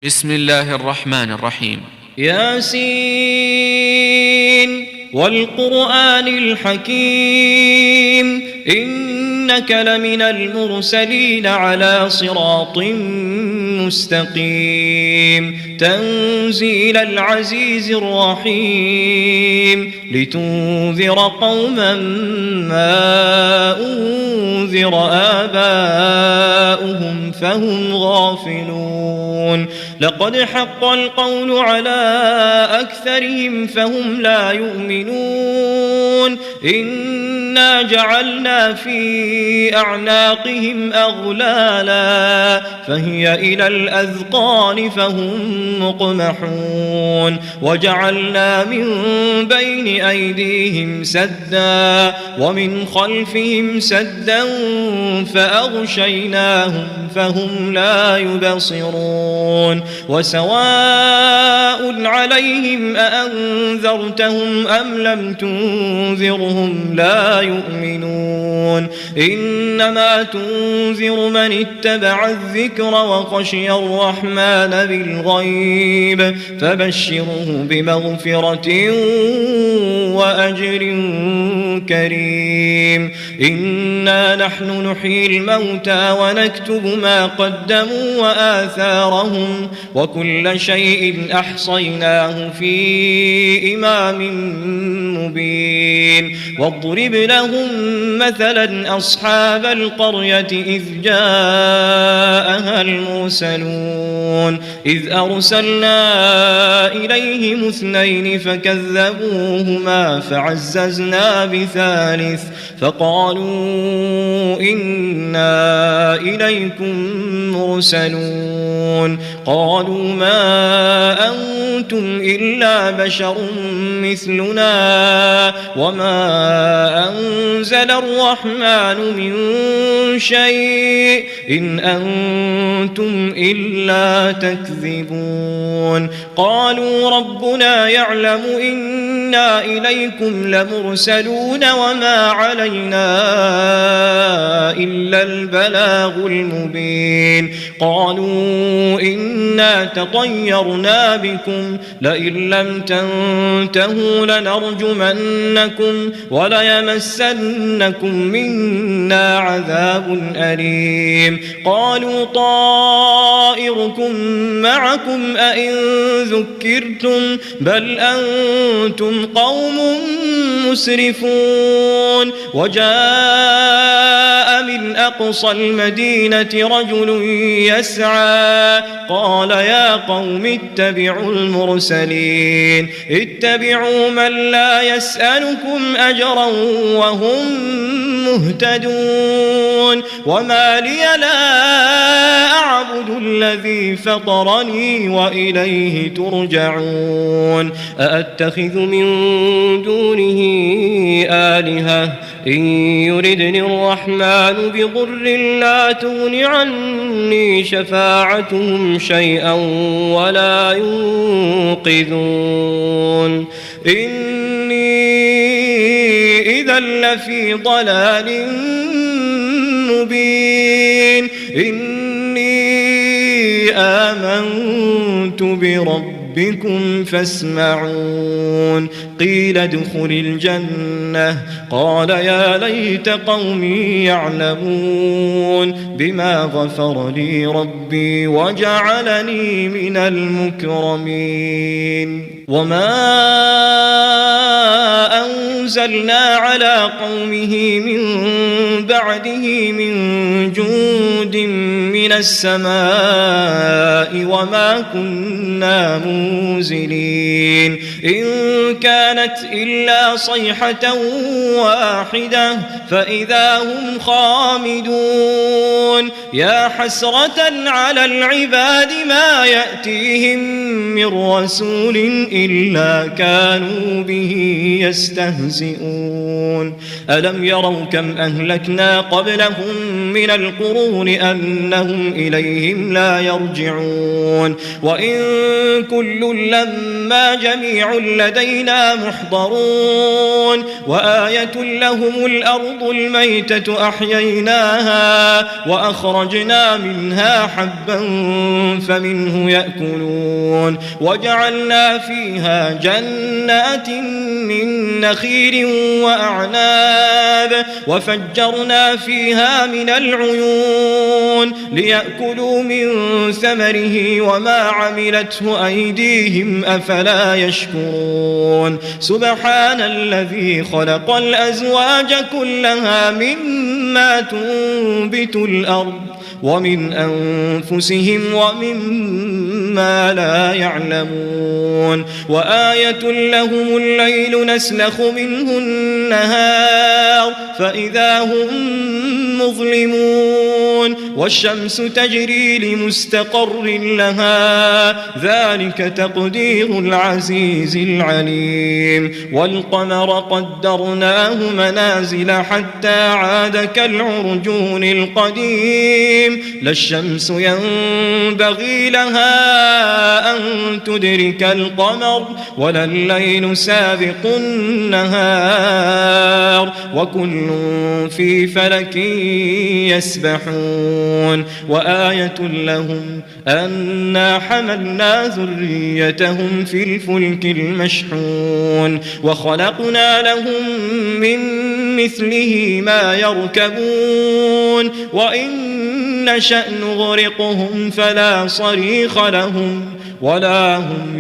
بسم الله الرحمن الرحيم. ياسين والقرآن الحكيم إنك لمن المرسلين على صراط مستقيم تنزيل العزيز الرحيم لتنذر قوما ما أنذر آباؤهم فهم غافلون لقد حق القول على أكثرهم فهم لا يؤمنون إنا جعلنا في أعناقهم أغلالا فهي إلى الأذقان فهم مقمحون وجعلنا من بين أيديهم سدا ومن خلفهم سدا فأغشيناهم فهم لا يبصرون وسواء عليهم أأنذرتهم أم لم تنذرهم لا يؤمنون إنما تنذر من اتبع الذكر وخشي الرحمن بالغيب فبشره بمغفرة وأجر كريم إنا نحن نحيي الموتى ونكتب ما قدموا وآثارهم وكل شيء أحصيناه في إمام مبين واضرب لهم مثلا أصحاب القرية إذ جاءها المرسلون إذ أرسلنا إليهم اثنين فكذبوهما فعززنا بثالث فقالوا إنا إليكم مرسلون قالوا ما أنتم إلا بشر مثلنا وما أنزل الرحمن من شيء إن أنتم إلا تكذبون قالوا ربنا يعلم إنا إليكم لمرسلون وما علينا إلا البلاغ المبين قالوا إنا تطيرنا بكم لئن لم تنتهوا لنرجمنكم وليمسنكم منا عذاب أليم قالوا طائركم معكم أئن ذكرتم بل أنتم قوم مسرفون وجاء من أقصى المدينة رجل يسعى قال يا قوم اتبعوا المرسلين اتبعوا من لا يسألكم أجرا وهم مهتدون وما لي لا أعبد الذي فطرني وإليه ترجعون أأتخذ من دونه آلهة إن يردني الرحمن بضر لا تغن عني شفاعتهم شيئا ولا ينقذون إني إذا لفي ضلال مبين إني آمنت بربكم فاسمعون قيل ادخل الجنة قال يا ليت قومي يعلمون بما غفر لي ربي وجعلني من المكرمين وما أنزلنا على قومه من بعده من جند من السماء وما كنا منزلين إن كانت إلا صيحة واحدة فإذا هم خامدون يا حسرة على العباد ما يأتيهم من رسول إلا كانوا به يستهزئون ألم يروا كم أهلكنا قبلهم من القرون أنهم فهم إليهم لا يرجعون وإن كل لما جميع لدينا محضرون وآية لهم الأرض الميتة أحييناها وأخرجنا منها حبا فمنه يأكلون وجعلنا فيها جنات من نخيل وأعناب وفجرنا فيها من العيون ليأكلوا من ثمره وما عملته أيديهم أفلا يشكرون سبحان الذي خلق الأزواج كلها مما تنبت الأرض ومن أنفسهم ومما لا يعلمون وآية لهم الليل نسلخ منه النهار فإذا هم مظلمون والشمس تجري لمستقر لها ذلك تقدير العزيز العليم والقمر قدرناه منازل حتى عاد كالعرجون القديم لا الشمس ينبغي لها أن تدرك القمر ولا الليل سابق النهار وكل في فلك يسبحون وآية لهم أنا حملنا ذريتهم في الفلك المشحون وخلقنا لهم من مثله ما يركبون وإن نشأ نغرقهم فلا صريخ لهم ولا هم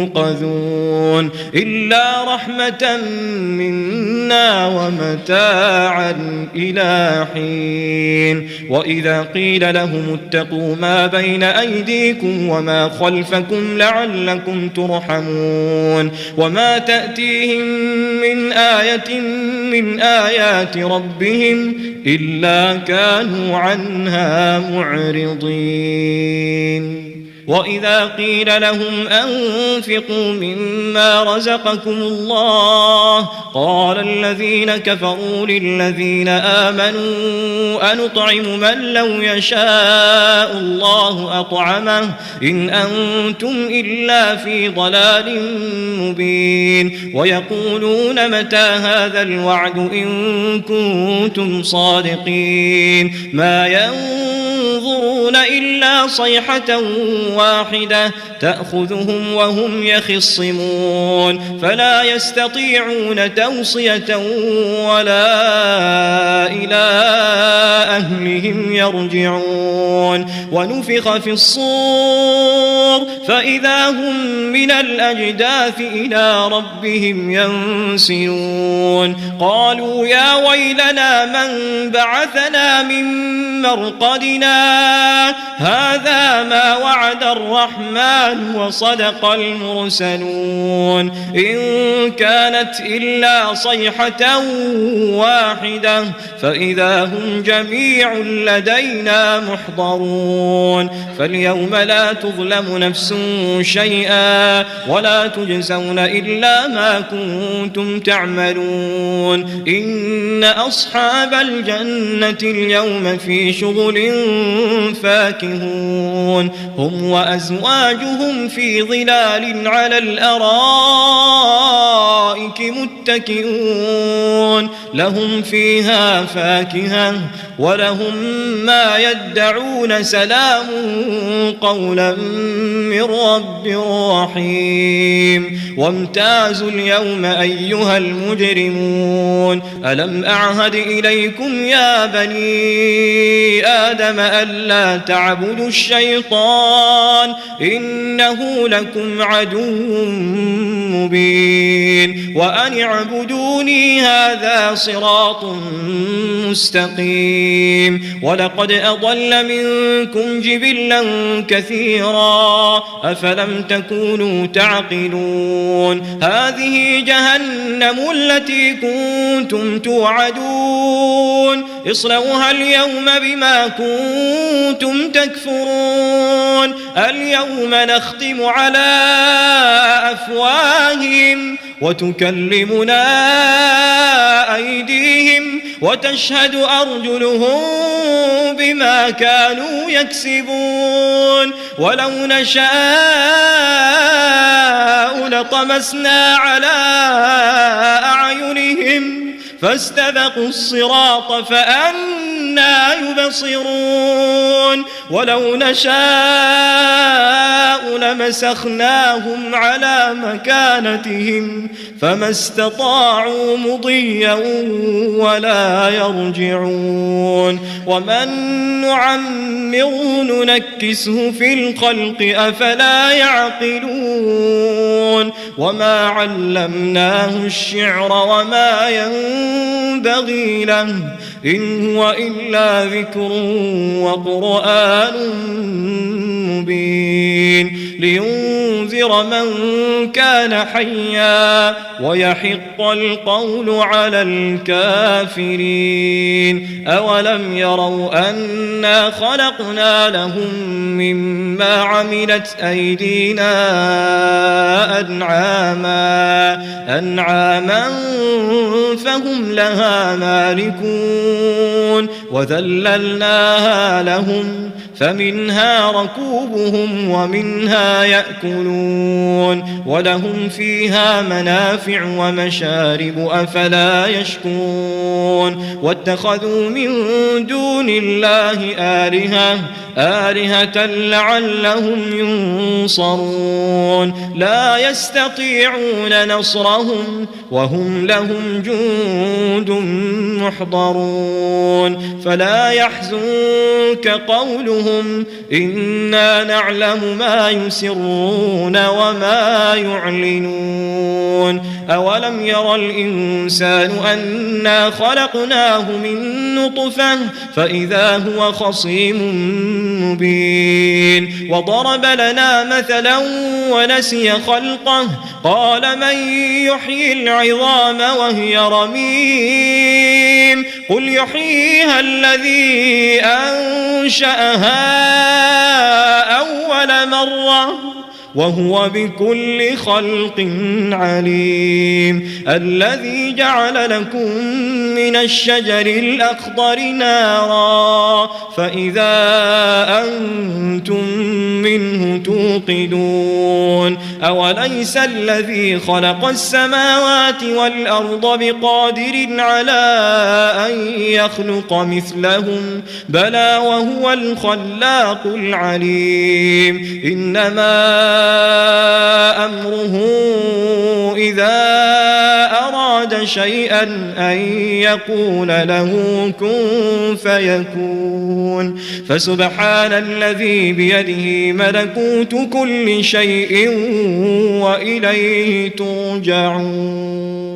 ينقذون إلا رحمة منا ومتاعا إلى حين وإذا قيل لهم اتقوا ما بين أيديكم وما خلفكم لعلكم ترحمون وما تأتيهم من آية من آيات ربهم إلا كانوا عنها معرضين وإذا قيل لهم أنفقوا مما رزقكم الله قال الذين كفروا للذين آمنوا أنطعم من لو يشاء الله أطعمه إن أنتم إلا في ضلال مبين ويقولون متى هذا الوعد إن كنتم صادقين ما ينظرون إلا صيحة واحدة تأخذهم وهم يخصمون فلا يستطيعون توصية ولا إلى أهلهم يرجعون ونفخ في الصور فإذا هم من الأجداث إلى ربهم ينسلون قالوا يا ويلنا من بعثنا من مرقدنا هذا ما وعد الرحمن وصدق المرسلون إن كانت إلا صيحة واحدة فإذا هم جميع لدينا محضرون فاليوم لا تظلم نفس شيئا ولا تجزون إلا ما كنتم تعملون إن أصحاب الجنة اليوم في شغل فاكهون هم وأزواجهم في ظلال على الأرائك متكئون لهم فيها فاكهة ولهم ما يدعون سلام قولا من رب رحيم وامتازوا اليوم أيها المجرمون ألم أعهد إليكم يا بني آدم ألا تعبدوا الشيطان إنه لكم عدو مبين وأن اعبدوني هذا صراط مستقيم ولقد أضل منكم جبلا كثيرا أفلم تكونوا تعقلون هذه جهنم التي كنتم توعدون اصلوها اليوم بما كنتم تكفرون اليوم نختم على أفواههم وتكلمنا أيديهم وتشهد أرجلهم بما كانوا يكسبون ولو نشاء لطمسنا على أعينهم فاستبقوا الصراط فأنى يبصرون ولو نشاء لمسخناهم على مكانتهم فما استطاعوا مضيا ولا يرجعون ومن نعمره ننكسه في الخلق أفلا يعقلون وما علمناه الشعر وما ينبغي له إن هو إلا ذكر وقرآن مبين لينذر من كان حيا ويحق القول على الكافرين أولم يروا أنا خلقنا لهم مما عملت أيدينا أنعاما فهم لها مالكون وذللناها لهم فمنها ركوبهم ومنها يأكلون ولهم فيها منافع ومشارب أفلا يشكرون واتخذوا من دون الله آلهة لعلهم ينصرون لا يستطيعون نصرهم وهم لهم جند محضرون فلا يحزنك قولهم إنا نعلم ما يسرون وما يعلنون أولم ير الإنسان أنا خلقناه من نطفة فإذا هو خصيم مبين وضرب لنا مثلا ونسي خلقه قال من يحيي العظام وهي رميم قل يحييها الذي أنشأها أول مرة وهو بكل خلق عليم الذي جعل لكم من الشجر الأخضر نارا فإذا أنتم منه توقدون أوليس الذي خلق السماوات والأرض بقادر على أن يخلق مثلهم بلى وهو الخلاق العليم إنما أمره إذا أراد شيئا أن يقول له كن فيكون فسبحان الذي بيده ملكوت كل شيء وإليه ترجعون.